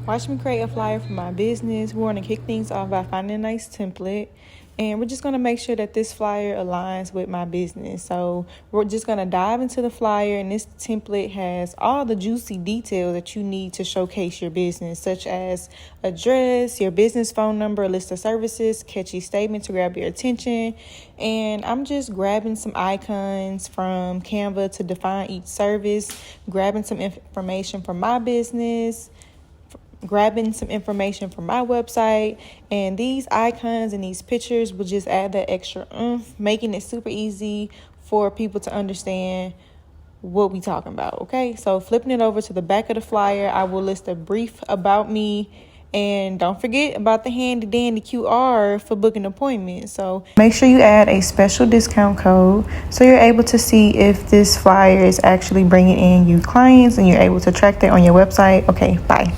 Watch me create a flyer for my business. We're going to kick things off by finding a nice template. And we're just going to make sure that this flyer aligns with my business. So we're just going to dive into the flyer, and this template has all the juicy details that you need to showcase your business, such as address, your business phone number, a list of services, catchy statement to grab your attention. And I'm just grabbing some icons from Canva to define each service, grabbing some information from my business, grabbing some information from my website, and these icons and these pictures will just add that extra making it super easy for people to understand what we talking about. Okay, so flipping it over to the back of the flyer, I will list a brief about me, and don't forget about the handy dandy QR for booking appointments. So make sure you add a special discount code so you're able to see if this flyer is actually bringing in you clients, and you're able to track that on your website. Okay, bye.